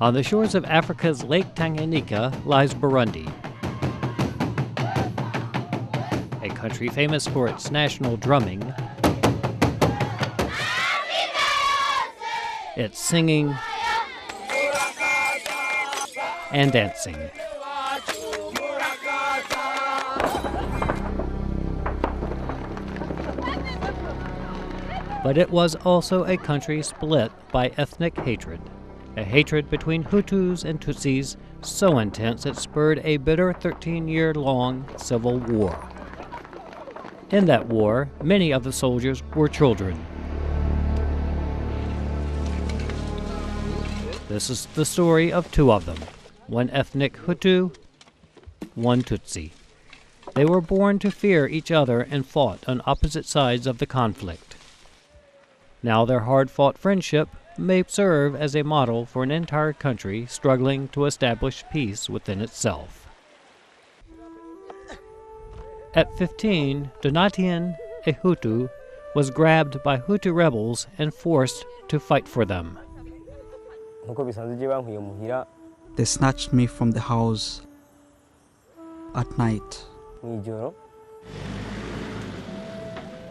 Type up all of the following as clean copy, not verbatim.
On the shores of Africa's Lake Tanganyika lies Burundi, a country famous for its national drumming, its singing, and dancing. But it was also a country split by ethnic hatred, a hatred between Hutus and Tutsis so intense it spurred a bitter 13-year-long civil war. In that war, many of the soldiers were children. This is the story of two of them, one ethnic Hutu, one Tutsi. They were born to fear each other and fought on opposite sides of the conflict. Now their hard-fought friendship may serve as a model for an entire country struggling to establish peace within itself. At 15, Donatien, a Hutu, was grabbed by Hutu rebels and forced to fight for them. They snatched me from the house at night.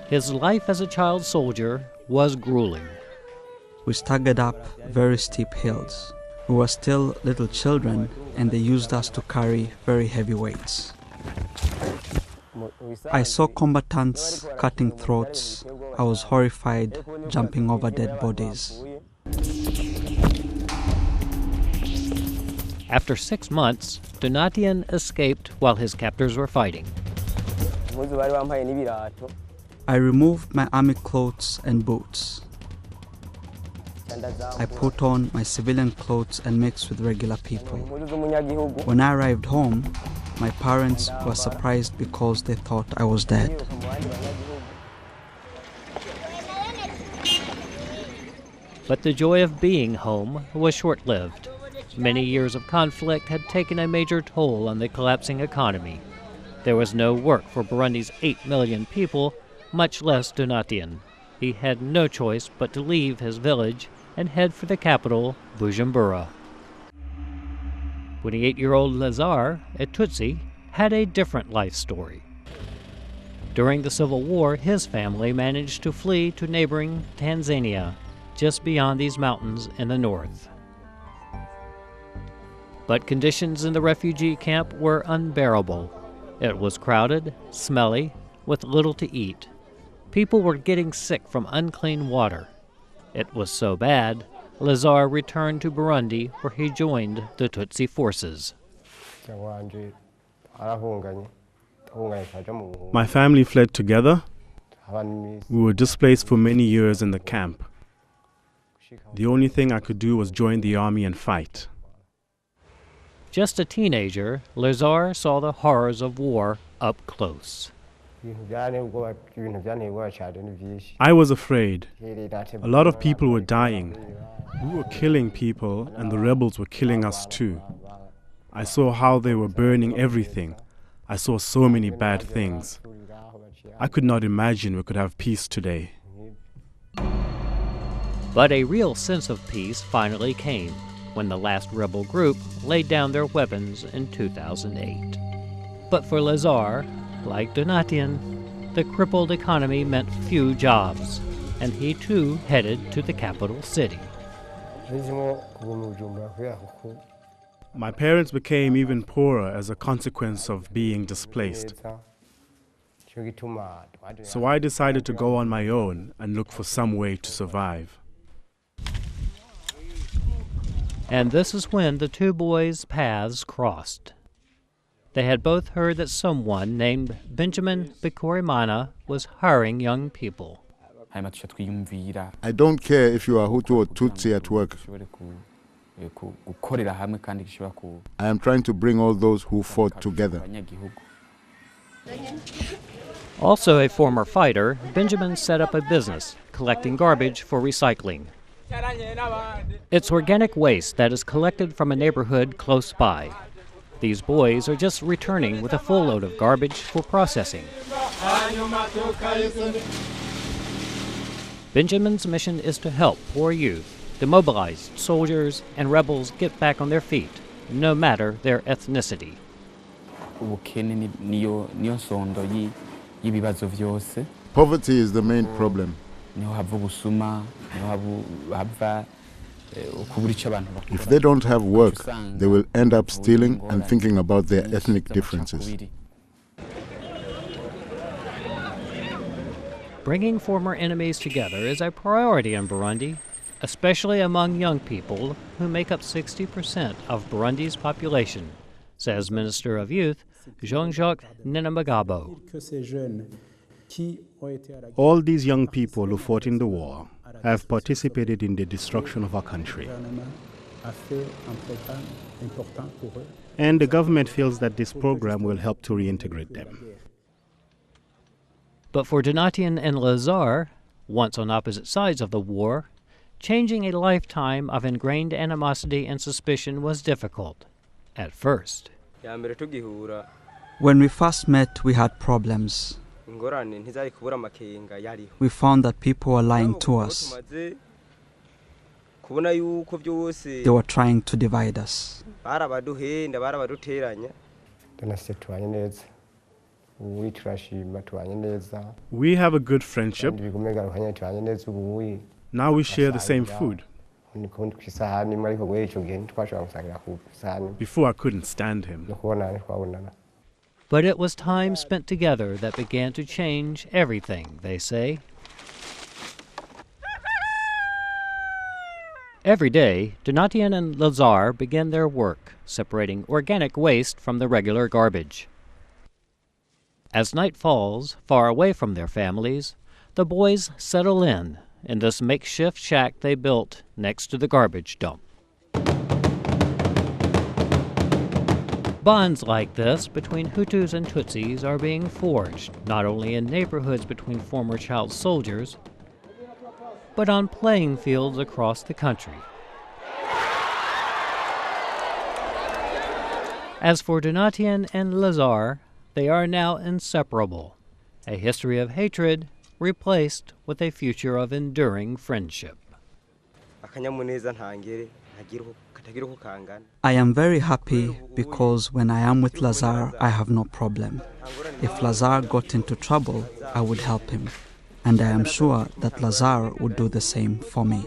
His life as a child soldier was grueling. We staggered up very steep hills. We were still little children, and they used us to carry very heavy weights. I saw combatants cutting throats. I was horrified, jumping over dead bodies. After 6 months, Donatien escaped while his captors were fighting. I removed my army clothes and boots. I put on my civilian clothes and mixed with regular people. When I arrived home, my parents were surprised because they thought I was dead. But the joy of being home was short-lived. Many years of conflict had taken a major toll on the collapsing economy. There was no work for Burundi's 8 million people, much less Donatien. He had no choice but to leave his village and head for the capital, Bujumbura. 28-year-old Lazar, a Tutsi, had a different life story. During the Civil War, his family managed to flee to neighboring Tanzania, just beyond these mountains in the north. But conditions in the refugee camp were unbearable. It was crowded, smelly, with little to eat. People were getting sick from unclean water. It was so bad, Lazar returned to Burundi, where he joined the Tutsi forces. My family fled together. We were displaced for many years in the camp. The only thing I could do was join the army and fight. Just a teenager, Lazar saw the horrors of war up close. I was afraid. A lot of people were dying. We were killing people, and the rebels were killing us too. I saw how they were burning everything. I saw so many bad things. I could not imagine we could have peace today. But a real sense of peace finally came when the last rebel group laid down their weapons in 2008. But for Lazar, like Donatien, the crippled economy meant few jobs, and he too headed to the capital city. My parents became even poorer as a consequence of being displaced. So I decided to go on my own and look for some way to survive. And this is when the two boys' paths crossed. They had both heard that someone named Benjamin Bikorimana was hiring young people. I don't care if you are Hutu or Tutsi at work. I am trying to bring all those who fought together. Also a former fighter, Benjamin set up a business collecting garbage for recycling. It's organic waste that is collected from a neighborhood close by. These boys are just returning with a full load of garbage for processing. Benjamin's mission is to help poor youth Demobilized soldiers and rebels get back on their feet, no matter their ethnicity. Poverty is the main problem. If they don't have work, they will end up stealing and thinking about their ethnic differences. Bringing former enemies together is a priority in Burundi, especially among young people who make up 60% of Burundi's population, says Minister of Youth Jean-Jacques Nenamagabo. All these young people who fought in the war have participated in the destruction of our country. And the government feels that this program will help to reintegrate them. But for Donatien and Lazare, once on opposite sides of the war, changing a lifetime of ingrained animosity and suspicion was difficult, at first. When we first met, we had problems. We found that people were lying to us. They were trying to divide us. We have a good friendship. Now we share the same food. Before I couldn't stand him. But it was time spent together that began to change everything, they say. Every day, Donatien and Lazare begin their work, separating organic waste from the regular garbage. As night falls, far away from their families, the boys settle in this makeshift shack they built next to the garbage dump. Bonds like this between Hutus and Tutsis are being forged, not only in neighborhoods between former child soldiers, but on playing fields across the country. As for Donatien and Lazare, they are now inseparable, a history of hatred replaced with a future of enduring friendship. I am very happy because when I am with Lazare, I have no problem. If Lazare got into trouble, I would help him. And I am sure that Lazare would do the same for me.